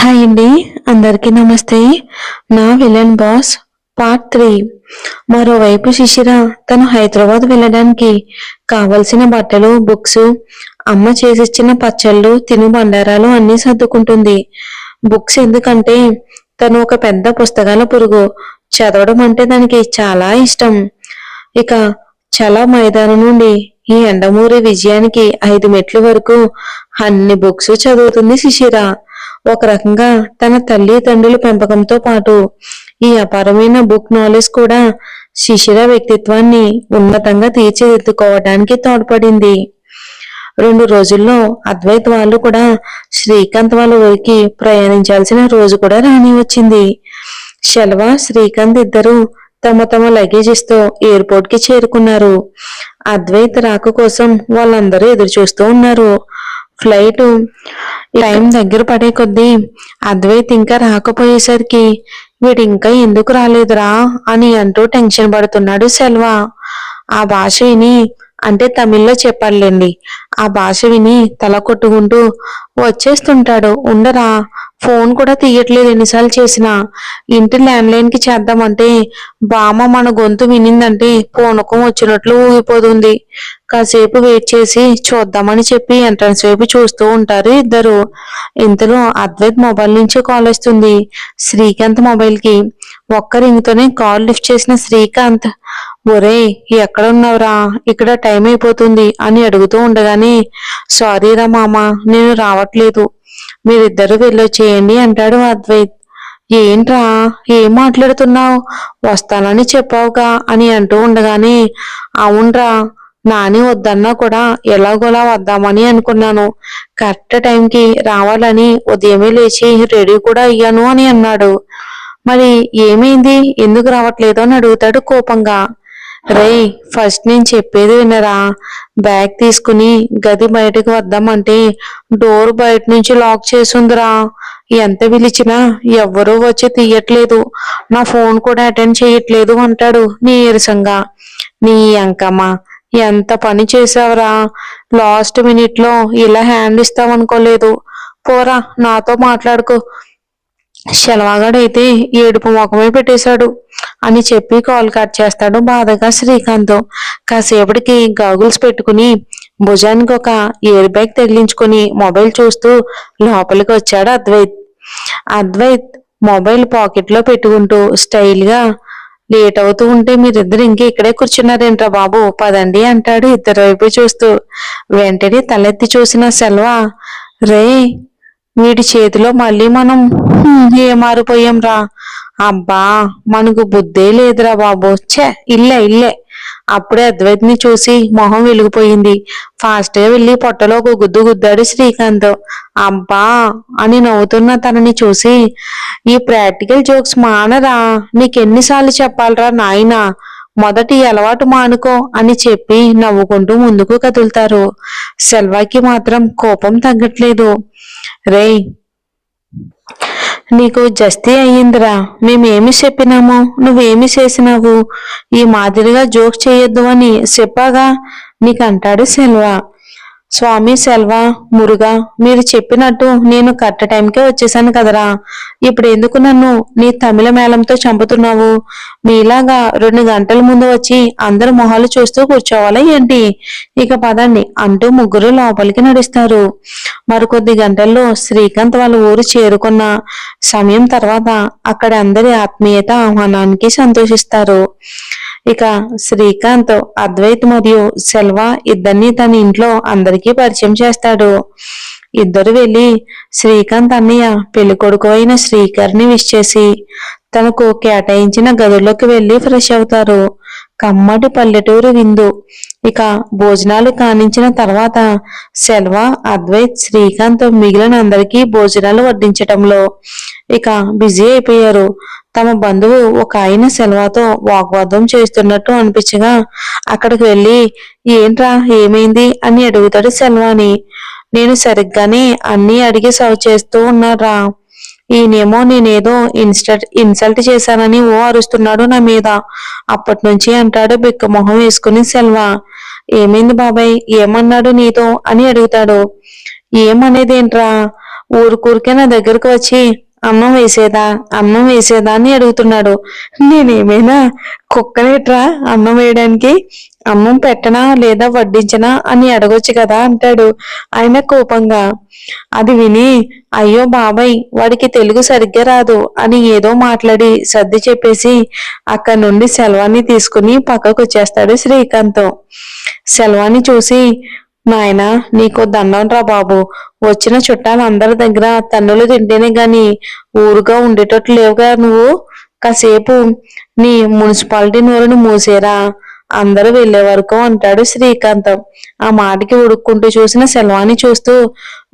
Hi అండి. అందరికీ నమస్తే. నా విలన్ బాస్ పార్ట్ 3. మరోవైపు శిశిర తను హైదరాబాద్ వెళ్ళడానికి కావలసిన బట్టలు, బుక్స్, అమ్మ చేసిచ్చిన పచ్చళ్ళు, తినుబండారాలు అన్నీ సర్దుకుంటుంది. బుక్స్ ఎందుకంటే తను ఒక పెద్ద పుస్తకాల పురుగు. చదవడం అంటే దానికి చాలా ఇష్టం. ఇక చాలా మైదానం నుండి ఈ ఎండమూరి విజయానికి 5 మెట్ల వరకు అన్ని బుక్స్ చదువుతుంది శిశిర. ఒక రకంగా తన తల్లి తండ్రుల పెంపకంతో పాటు ఈ అపారమైన బుక్ నాలెడ్జ్ కూడా శిశిర వ్యక్తిత్వాన్ని ఉన్నతంగా తీర్చిదిద్దుకోవడానికి తోడ్పడింది. 2 రోజుల్లో అద్వైత్ వాళ్ళు కూడా శ్రీకాంత్ వాళ్ళ ఊరికి ప్రయాణించాల్సిన రోజు కూడా రాని వచ్చింది. శెలవ, శ్రీకాంత్ ఇద్దరు తమ తమ లగేజెస్తో ఎయిర్పోర్ట్ కి చేరుకున్నారు. అద్వైత్ రాక కోసం వాళ్ళందరూ ఎదురు చూస్తూ ఉన్నారు. ఫ్లైట్ టైం దగ్గర పడే కొద్దీ అద్వైత్ ఇంకా రాకపోయేసరికి వీడు ఇంకా ఎందుకు రాలేదురా అని అంటూ టెన్షన్ పడుతున్నాడు సెల్వ. ఆ భాష విని, అంటే తమిళ్లో చెప్పాలండి, ఆ భాష విని తల కొట్టుకుంటూ వచ్చేస్తుంటాడు. ఉండరా, ఫోన్ కూడా తీయట్లేదు ఎన్నిసార్లు చేసినా. ఇంటి ల్యాండ్లైన్ కి చేద్దామంటే బామ్మ మన గొంతు వినిందంటే పూనకం వచ్చినట్లు ఊగిపోతుంది. కాసేపు వెయిట్ చేసి చూద్దామని చెప్పి ఎంట్రన్స్ వైపు చూస్తూ ఉంటారు ఇద్దరు. ఇంతలో అద్వైత్ మొబైల్ నుంచి కాల్ వస్తుంది శ్రీకాంత్ మొబైల్ కి. ఒక్క రింగ్తోనే కాల్ లిఫ్ట్ చేసిన శ్రీకాంత్, ఒరేయ్ ఎక్కడ ఉన్నావురా, ఇక్కడ టైం అయిపోతుంది అని అడుగుతూ ఉండగానే, సారీరా మామ, నేను రావట్లేదు, మీరిద్దరూ వెళ్ళొచ్చేయండి అంటాడు అద్వైత్. ఏంట్రా, ఏం మాట్లాడుతున్నావు, వస్తానని చెప్పావుగా అని అంటూ ఉండగానే, అవునరా, నాని వద్దన్నా కూడా ఎలాగోలా వద్దామని అనుకున్నాను. కరెక్ట్ టైంకి రావాలని ఉదయమే లేచి రెడీ కూడా అయ్యాను అని అన్నాడు. మరి ఏమైంది, ఎందుకు రావట్లేదు అని అడుగుతాడు కోపంగా. రేయ్, ఫస్ట్ నేను చెప్పేది వినరా, బ్యాగ్ తీసుకుని గది బయటకు వద్దామంటే డోర్ బయట నుంచి లాక్ చేసుందిరా. ఎంత పిలిచినా ఎవ్వరూ వచ్చి తీయట్లేదు, నా ఫోన్ కూడా అటెండ్ చేయట్లేదు అంటాడు నీరసంగా. నీ అంకమ్మ, ఎంత పని చేసావురా, లాస్ట్ మినిట్ లో ఇలా హ్యాండ్ ఇస్తావనుకోలేదు. పోరా, నాతో మాట్లాడుకో. శలవాగాడైతే ఏడుపు ముఖమే పెట్టేశాడు అని చెప్పి కాల్ కట్ చేస్తాడు బాధగా శ్రీకాంత్. కాసేపటికి గాగుల్స్ పెట్టుకుని భుజానికి ఒక ఎయిర్ బ్యాగ్ తగిలించుకుని మొబైల్ చూస్తూ లోపలికి వచ్చాడు అద్వైత్. అద్వైత్ మొబైల్ పాకెట్ లో పెట్టుకుంటూ స్టైల్ గా, లేట్ అవుతూ ఉంటే మీరిద్దరు ఇంకే ఇక్కడే కూర్చున్నారేంట్రా బాబు, పదండి అంటాడు ఇద్దరు వైపు చూస్తూ. వెంటనే తలెత్తి చూసిన సెల్వ, రే, వీడి చేతిలో మళ్ళీ మనం మారిపోయాం రా. అబ్బా, మనకు బుద్ధే లేదురా బాబు, ఛే, ఇల్లే. అప్పుడే అద్వైత్ ని చూసి మొహం వెలిగిపోయింది. ఫాస్ట్ గా వెళ్లి పొట్టలో ఒక గుద్దు గుద్దాడు శ్రీకాంత్. అబ్బా అని నవ్వుతున్న తనని చూసి, ఈ ప్రాక్టికల్ జోక్స్ మానరా, నీకెన్నిసార్లు చెప్పాలరా నాయనా, మొదటి అలవాటు మానుకో అని చెప్పి నవ్వుకుంటూ ముందుకు కదులుతారు. సెల్వాకి మాత్రం కోపం తగ్గట్లేదు. రేయ్, నీకు జస్తీ అయ్యిందిరా, మేమేమి చెప్పినాము, నువ్వేమి చేసినావు, ఈ మాదిరిగా జోక్ చేయొద్దు అని చెప్పాగా నీకు అంటాడు సెల్వ. స్వామి సెల్వ, మురుగా, మీరు చెప్పినట్టు నేను కరెక్ట్ టైంకే వచ్చేసాను కదరా, ఇప్పుడు ఎందుకు నన్ను నీ తమిళ మేళంతో చంపుతున్నావు? మీలాగా 2 గంటల ముందు వచ్చి అందరు మొహాలు చూస్తూ కూర్చోవాలా ఏంటి? ఇక పదండి అంటూ ముగ్గురు లోపలికి నడుస్తారు. మరికొద్ది గంటల్లో శ్రీకాంత్ వాళ్ళ ఊరు చేరుకున్న సమయం తర్వాత అక్కడ అందరి ఆత్మీయత ఆహ్వానానికి సంతోషిస్తారు. ఇక శ్రీకాంత్ అద్వైత్ మరియు సెల్వ ఇద్దరిని తన ఇంట్లో అందరికీ పరిచయం చేస్తాడు. ఇద్దరు వెళ్లి శ్రీకాంత్ అన్నయ్య పెళ్లి కొడుకు అయిన శ్రీకర్ని విష్ చేసి తనకు కేటాయించిన గదుల్లోకి వెళ్లి ఫ్రెష్ అవుతారు. కమ్మటి పల్లెటూరు విందు. ఇక భోజనాలు కానించిన తర్వాత సెల్వ, అద్వైత్, శ్రీకాంత్ మిగిలిన అందరికీ భోజనాలు వడ్డించటంలో ఇక బిజీ అయిపోయారు. తమ బంధువు ఒక ఆయన సెల్వతో వాగ్వాదం చేస్తున్నట్టు అనిపించగా అక్కడికి వెళ్ళి, ఏంట్రా, ఏమైంది అని అడుగుతాడు సెల్వాని. నేను సరిగ్గానే అన్ని అడిగి సర్వ్ చేస్తూ ఉన్నారా, ఈయనేమో నేనేదో ఇన్సల్ట్ చేశానని ఓ అరుస్తున్నాడు నా మీద అప్పటి నుంచి అంటాడు బిక్క మొహం వేసుకుని సెల్వ. ఏమైంది బాబాయ్, ఏమన్నాడు నీతో అని అడుగుతాడు. ఏమనేదేంట్రా, ఊరికూరికే నా దగ్గరకు వచ్చి అన్నం వేసేదా అన్నం వేసేదా అని అడుగుతున్నాడు. నేనేమైనా కుక్కనేట్రా అన్నం వేయడానికి? అన్నం పెట్టనా లేదా వడ్డించనా అని అడగొచ్చు కదా అంటాడు ఆయన కోపంగా. అది విని అయ్యో బాబాయ్ వాడికి తెలుగు సరిగ్గా రాదు అని ఏదో మాట్లాడి సర్ది చెప్పేసి అక్కడి నుండి సెల్వాన్ని తీసుకుని పక్కకు వచ్చేస్తాడు శ్రీకాంత్. సెల్వాన్ని చూసి నాయనా నీకు దండం రా బాబు, వచ్చిన చుట్టాలందరి దగ్గర తన్నులు తింటేనే గాని ఊరుగా ఉండేటట్లు లేవుగా నువ్వు. కాసేపు నీ మున్సిపాలిటీ నోరుని మూసేరా, అందరూ వెళ్లే వరకు అంటాడు శ్రీకాంత్. ఆ మాటకి ఉడుక్కుంటూ చూసిన సెల్వాన్ని చూస్తూ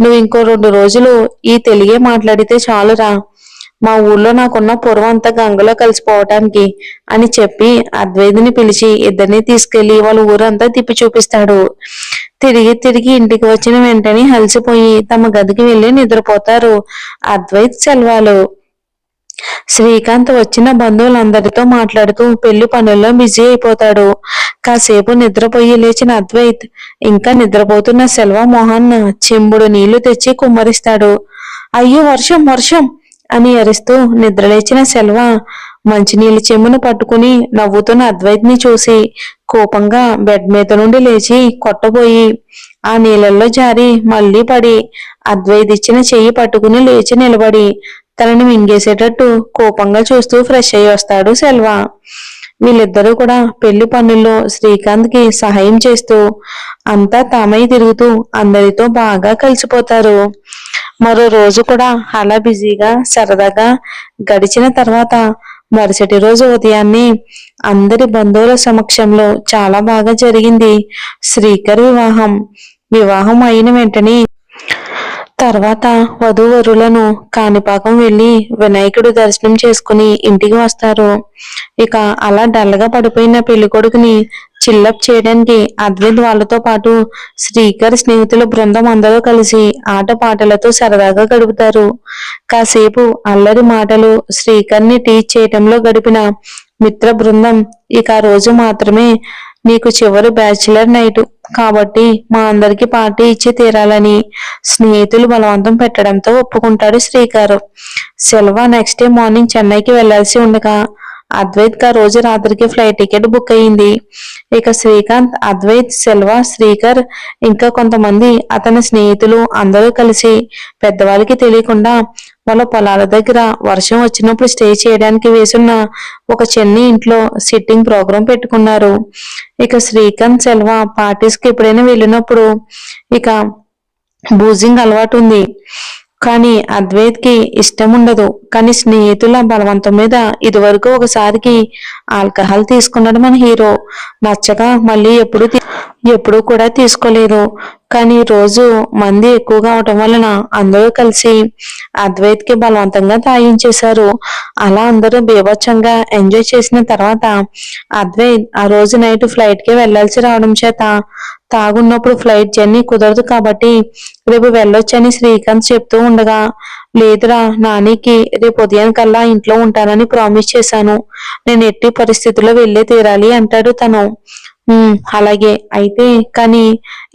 నువ్వు ఇంకో 2 రోజులు ఈ తెలుగే మాట్లాడితే చాలురా, మా ఊళ్ళో నాకున్న పూర్వం అంతా గంగలో కలిసిపోవటానికి అని చెప్పి అద్వైతిని పిలిచి ఇద్దరిని తీసుకెళ్లి వాళ్ళ ఊరంతా తిప్పి చూపిస్తాడు. తిరిగి తిరిగి ఇంటికి వచ్చిన వెంటనే అలసిపోయి తమ గదికి వెళ్లి నిద్రపోతారు అద్వైత్ సెల్వాలు. శ్రీకాంత్ వచ్చిన బంధువులందరితో మాట్లాడుతూ పెళ్లి పనుల్లో బిజీ అయిపోతాడు. కాసేపు నిద్రపోయి లేచిన అద్వైత్ ఇంకా నిద్రపోతున్న సెల్వ మోహన్ చెంబుడు నీళ్లు తెచ్చి కుమ్మరిస్తాడు. అయ్యో వర్షం వర్షం అని అరుస్తూ నిద్రలేచిన సెల్వ మంచినీళ్ళ చెంబును పట్టుకుని నవ్వుతున్న అద్వైత్ని చూసి కోపంగా బెడ్ మీద నుండి లేచి కొట్టబోయి ఆ నీళ్ళల్లో జారి మళ్లీ పడి అద్వైత్ ఇచ్చిన చెయ్యి పట్టుకుని లేచి నిలబడి తనని మింగేసేటట్టు కోపంగా చూస్తూ ఫ్రెష్ అయ్యి వస్తాడు సెల్వ. వీళ్ళిద్దరూ కూడా పెళ్లి పనుల్లో శ్రీకాంత్ కి సహాయం చేస్తూ అంతా తామై తిరుగుతూ అందరితో బాగా కలిసిపోతారు. మరో రోజు కూడా అలా బిజీగా సరదాగా గడిచిన తర్వాత మరుసటి రోజు ఉదయాన్నే అందరి బంధువుల సమక్షంలో చాలా బాగా జరిగింది శ్రీకర్ వివాహం. వివాహం అయిన వెంటనే తర్వాత వధూవరులను కాణిపాకం వెళ్లి వినాయకుడు దర్శనం చేసుకుని ఇంటికి వస్తారు. ఇక అలా డల్గా పడిపోయిన పెళ్లి కొడుకుని చిల్లప్ చేయడానికి అద్వైత్ వాళ్ళతో పాటు శ్రీకర్ స్నేహితుల బృందం అందరూ కలిసి ఆట పాటలతో సరదాగా గడుపుతారు. కాసేపు అల్లరి మాటలు శ్రీకర్ని టీచ్ చేయటంలో గడిపిన మిత్ర బృందం ఇక ఆ రోజు మాత్రమే నీకు చివరి బ్యాచిలర్ నైట్ కాబట్టి మా అందరికి పార్టీ ఇచ్చి తీరాలని స్నేహితులు బలవంతం పెట్టడంతో ఒప్పుకుంటాడు Srikar. Selva next day morning చెన్నైకి వెళ్లాల్సి ఉండగా అద్వైత్ కా రోజు రాత్రికి ఫ్లైట్ టికెట్ బుక్ అయింది. ఇక శ్రీకాంత్, అద్వైత్, సెల్వ, శ్రీకర్ ఇంకా కొంతమంది అతని స్నేహితులు అందరూ కలిసి పెద్దవాళ్ళకి తెలియకుండా వాళ్ళ పొలాల దగ్గర వర్షం వచ్చినప్పుడు స్టే చేయడానికి వేసున్న ఒక చిన్న ఇంట్లో సిట్టింగ్ ప్రోగ్రాం పెట్టుకున్నారు. ఇక శ్రీకాంత్, సెల్వ పార్టీస్ కి ఎప్పుడైనా వెళ్ళినప్పుడు ఇక బూజింగ్ అలవాటు ఉంది, కానీ అద్వైత్ కి ఇష్టం ఉండదు. కానీ స్నేహితుల బలవంతం మీద ఇదివరకు ఒకసారికి ఆల్కహాల్ తీసుకున్నాడు మన హీరో. నచ్చగా మళ్ళీ ఎప్పుడు కూడా తీసుకోలేదు. కానీ రోజు మంది ఎక్కువగా అవటం వలన అందరూ కలిసి అద్వైత్ కి బలవంతంగా తాగించేశారు. అలా అందరూ బీభత్సంగా ఎంజాయ్ చేసిన తర్వాత అద్వైత్ ఆ రోజు నైట్ ఫ్లైట్ కి వెళ్లాల్సి రావడం చేత తాగున్నప్పుడు ఫ్లైట్ జర్నీ కుదరదు కాబట్టి రేపు వెళ్ళొచ్చని శ్రీకాంత్ చెప్తూ ఉండగా లేదురా నానికి రేపు ఉదయం కల్లా ఇంట్లో ఉంటానని ప్రామిస్ చేశాను, నేను ఎట్టి పరిస్థితుల్లో వెళ్లే తీరాలి అంటాడు తను. అలాగే అయితే కానీ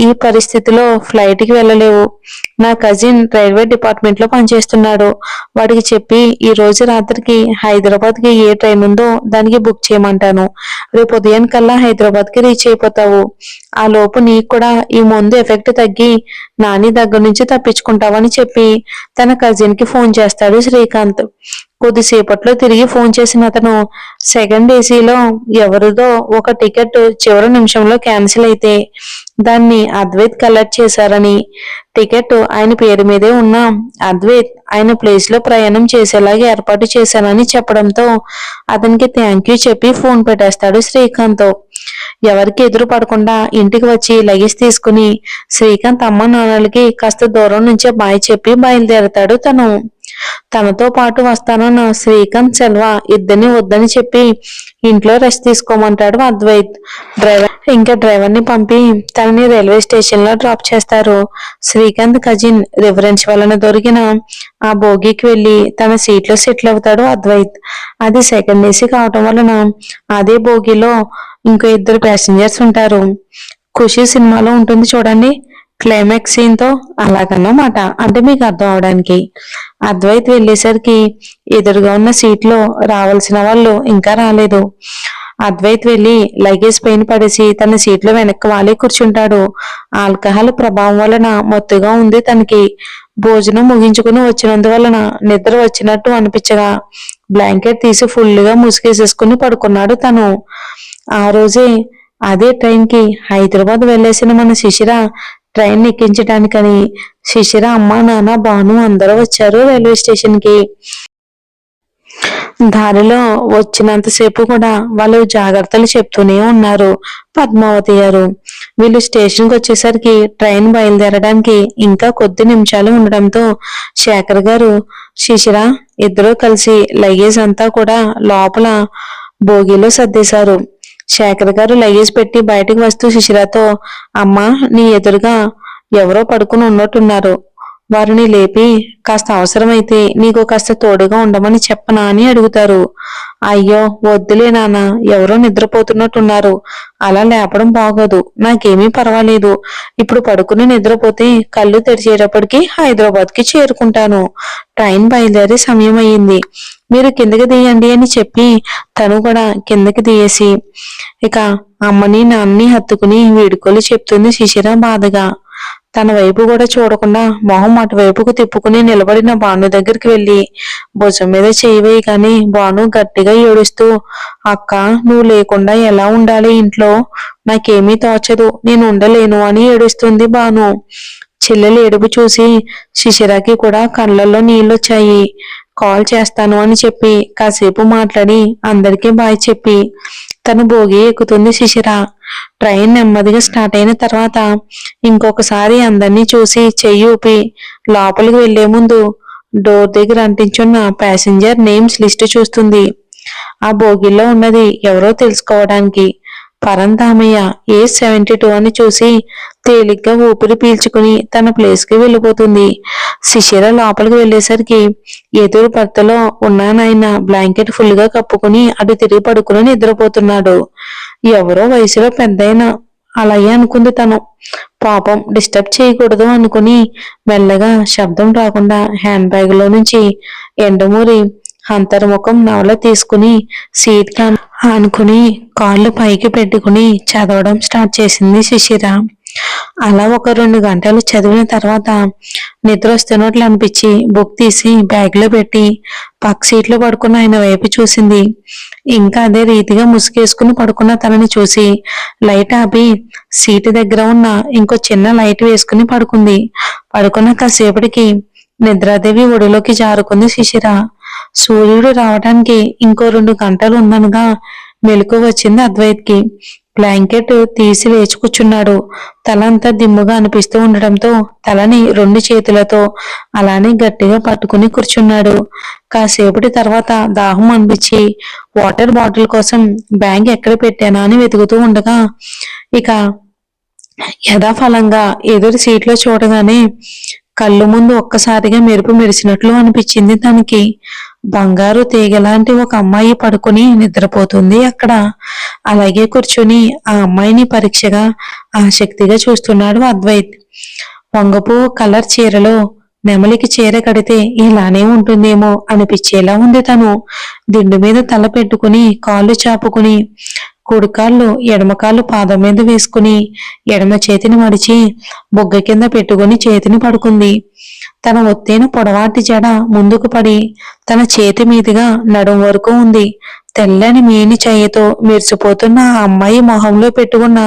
ఈ పరిస్థితిలో ఫ్లైట్ కి వెళ్ళలేవు, నా కజిన్ రైల్వే డిపార్ట్మెంట్ లో పనిచేస్తున్నాడు, వాడికి చెప్పి ఈ రోజు రాత్రికి హైదరాబాద్ కి ఏ ట్రైన్ ఉందో దానికి బుక్ చేయమంటాను, రేపు ఉదయం కల్లా హైదరాబాద్ కి రీచ్ అయిపోతావు, ఆ లోపు నీకు కూడా ఈ మందు ఎఫెక్ట్ తగ్గి నాని దగ్గర నుంచి తప్పించుకుంటావని చెప్పి తన కజిన్ కి ఫోన్ చేస్తాడు శ్రీకాంత్. కొద్దిసేపట్లో తిరిగి ఫోన్ చేసిన అతను సెకండ్ ఏసీలో ఎవరిదో ఒక టికెట్ చివరి నిమిషంలో క్యాన్సిల్ అయితే దాన్ని అద్వైత్ కలెక్ట్ చేశారని, టికెట్ ఆయన పేరు మీదే ఉన్న అద్వైత్ ఆయన ప్లేస్ లో ప్రయాణం చేసేలాగా ఏర్పాటు చేశానని చెప్పడంతో అతనికి థ్యాంక్ యూ చెప్పి ఫోన్ పెట్టేస్తాడు శ్రీకాంత్. ఎవరికి ఎదురు పడకుండా ఇంటికి వచ్చి లగేజ్ తీసుకుని శ్రీకాంత్ అమ్మ నాన్నలకి కాస్త దూరం నుంచే బాయ్ చెప్పి బయలుదేరతాడు తను. తనతో పాటు వస్తానన్న శ్రీకాంత్, సెల్వ ఇద్దరిని వద్దని చెప్పి ఇంట్లో రెస్ట్ తీసుకోమంటాడు అద్వైత్. డ్రైవర్ ని పంపి తనని రైల్వే స్టేషన్ లో డ్రాప్ చేస్తారు. శ్రీకాంత్ కజిన్ రిఫరెన్స్ వలన దొరికిన ఆ బోగీకి వెళ్లి తన సీట్ లో సెటిల్ అవుతాడు అద్వైత్. అది సెకండ్ ఏసీ కావటం వలన అదే బోగీలో ఇంకో 2 ప్యాసింజర్స్ ఉంటారు. ఖుషి సినిమాలో ఉంటుంది చూడండి, క్లైమాక్స్ సీన్ తో అలాగన్నమాట. అంటే మీకు అర్థం అవడానికి. అద్వైత్ వెళ్ళేసరికి ఎదురుగా ఉన్న సీట్ లో రావాల్సిన వాళ్ళు ఇంకా రాలేదు. అద్వైత్ వెళ్లి లగేజ్ పైన పడేసి తన సీట్లో వెనక్కి వాలి కూర్చుంటాడు. ఆల్కహాల్ ప్రభావం వలన మత్తుగా ఉంది తనకి. భోజనం ముగించుకుని వచ్చినందువలన నిద్ర వచ్చినట్టు అనిపించగా బ్లాంకెట్ తీసి ఫుల్గా ముసుగేసేసుకుని పడుకున్నాడు తను. ఆ రోజే అదే ట్రైన్ కి హైదరాబాద్ వెళ్లేసిన మన శిశిర ట్రైన్ ఎక్కించడానికని శిశిర అమ్మ నాన్న భాను అందరూ వచ్చారు రైల్వే స్టేషన్ కి. దారిలో వచ్చినంతసేపు కూడా వాళ్ళు జాగ్రత్తలు చెప్తూనే ఉన్నారు పద్మావతి గారు. వీళ్ళు స్టేషన్ కి వచ్చేసరికి ట్రైన్ బయలుదేరడానికి ఇంకా కొద్ది నిమిషాలు ఉండడంతో శేఖర్ గారు శిశిర ఇద్దరూ కలిసి లగేజ్ అంతా కూడా లోపల బోగీలో సర్దేశారు. శేఖర్ గారు లగేజ్ పెట్టి బయటకు వస్తూ శిశిరతో, అమ్మా నీ ఎదురుగా ఎవరో పడుకుని ఉన్నట్టున్నారు, వారిని లేపి కాస్త అవసరమైతే నీకు కాస్త తోడుగా ఉండమని చెప్పనా అని అడుగుతారు. అయ్యో వద్దులే నాన్న, ఎవరో నిద్రపోతున్నట్టున్నారు, అలా లేపడం బాగోదు, నాకేమీ పర్వాలేదు, ఇప్పుడు పడుకుని నిద్రపోతే కళ్ళు తెరిచేటప్పటికి హైదరాబాద్ కి చేరుకుంటాను, ట్రైన్ బయలుదేరే సమయం అయ్యింది, మీరు కిందకి దియండి అని చెప్పి తను కూడా కిందకి దియేసి ఇక అమ్మని నాన్నని హత్తుకుని వీడుకోలు చెప్తుంది శిశిర బాధగా. తన వైపు కూడా చూడకుండా మొహం అటువైపుకు తిప్పుకుని నిలబడిన భాను దగ్గరికి వెళ్లి భుజం మీద చేయి వేయగానే భాను గట్టిగా ఏడుస్తూ, అక్క నువ్వు లేకుండా ఎలా ఉండాలి ఇంట్లో, నాకేమీ తోచదు, నేను ఉండలేను అని ఏడుస్తుంది భాను. చెల్లెలు ఏడుపు చూసి శిశిరకి కూడా కళ్ళల్లో నీళ్ళొచ్చాయి. కాల్ చేస్తాను అని చెప్పి కాసేపు మాట్లాడి అందరికీ బాయ్ చెప్పి తను భోగి ఎక్కుతుంది శిశిర. ట్రైన్ నెమ్మదిగా స్టార్ట్ అయిన తర్వాత ఇంకొకసారి అందరినీ చూసి చెయ్యి ఊపి లోపలికి వెళ్లే ముందు డోర్ దగ్గర అంటించున్న ప్యాసింజర్ నేమ్స్ లిస్ట్ చూస్తుంది. ఆ బోగిల్లో ఉన్నది ఎవరో తెలుసుకోవడానికి. పరంధామయ్య A72 అని చూసి తేలిగ్గా ఊపిరి పీల్చుకుని తన ప్లేస్ కి వెళ్ళిపోతుంది. శిశిర లోపలికి వెళ్లేసరికి ఎదురు భర్తలో ఉన్నానాయన బ్లాంకెట్ ఫుల్ గా కప్పుకుని అటు తిరిగి పడుకుని నిద్రపోతున్నాడు. ఎవరో వయసులో పెద్దయిన అలాగే అనుకుంది తను. పాపం డిస్టర్బ్ చేయకూడదు అనుకుని మెల్లగా శబ్దం రాకుండా హ్యాండ్ బ్యాగ్ లో నుంచి ఎండమూరి అంతర్ముఖం నవల తీసుకుని సీట్ కి ఆనుకుని కాళ్ళు పైకి పెట్టుకుని చదవడం స్టార్ట్ చేసింది శిశిర. అలా ఒక 2 గంటలు చదివిన తర్వాత నిద్ర వస్తున్నట్లు అనిపించి బుక్ తీసి బ్యాగ్ లో పెట్టి పక్క సీట్ లో పడుకున్న ఆయన వైపు చూసింది. ఇంకా అదే రీతిగా ముసుగేసుకుని పడుకున్న తనని చూసి లైట్ ఆపి సీటు దగ్గర ఉన్న ఇంకో చిన్న లైట్ వేసుకుని పడుకుంది. పడుకున్న కాసేపటికి నిద్రాదేవి ఒడిలోకి జారుకుంది శిశిర. సూర్యుడు రావడానికి ఇంకో 2 గంటలు ఉందనగా మెలకు వచ్చింది అద్వైత్కి. బ్లాంకెట్ తీసి లేచి కూర్చున్నాడు. తలంతా దిమ్ముగా అనిపిస్తూ ఉండటంతో తలని 2 చేతులతో అలానే గట్టిగా పట్టుకుని కూర్చున్నాడు. కాసేపటి తర్వాత దాహం అనిపించి వాటర్ బాటిల్ కోసం బ్యాగ్ ఎక్కడ పెట్టానా అని వెతుకుతూ ఉండగా ఇక యథాఫలంగా ఎదురు సీట్లో చూడగానే కళ్ళు ముందు ఒక్కసారిగా మెరుపు మెరిసినట్లు అనిపించింది తనకి. బంగారు తీగలాంటి ఒక అమ్మాయి పడుకుని నిద్రపోతుంది అక్కడ. అలాగే కూర్చుని ఆ అమ్మాయిని పరీక్షగా ఆసక్తిగా చూస్తున్నాడు అద్వైత్. వంగపు కలర్ చీరలో నెమలికి చీర కడితే ఇలానే ఉంటుందేమో అనిపించేలా ఉంది తను. దిండు మీద తల పెట్టుకుని కాళ్ళు చాపుకుని కుడికాళ్ళు ఎడమకాళ్ళు పాదం మీద వేసుకుని ఎడమ చేతిని మడిచి బొగ్గ కింద పెట్టుకుని చేతిని పడుకుంది. తన ఒత్తైన పొడవాటి జడ ముందుకు పడి తన చేతి మీదుగా నడుం వరకు ఉంది. తెల్లని మేని చెయ్యతో మెరిసిపోతున్న ఆ అమ్మాయి మొహంలో పెట్టుకున్న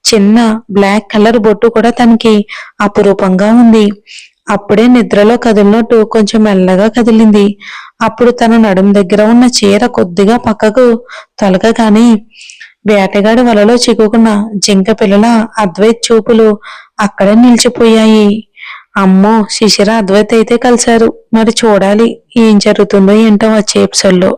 చిన్న బ్లాక్ కలర్ బొట్టు కూడా తనకి అపురూపంగా ఉంది. అప్పుడే నిద్రలో కదిలినట్టు కొంచెం మెల్లగా కదిలింది. అప్పుడు తన నడుం దగ్గర ఉన్న చీర కొద్దిగా పక్కకు తొలగగానే వేటగాడి వలలో చిక్కుకున్న జింక పిల్లల అద్వైత్ చూపులు అక్కడే నిలిచిపోయాయి. అమ్మో శిశిర అద్వైత్ అయితే కలిశారు. మరి చూడాలి ఏం జరుగుతుందో ఏంటో వచ్చే ఎపిసోడ్లో.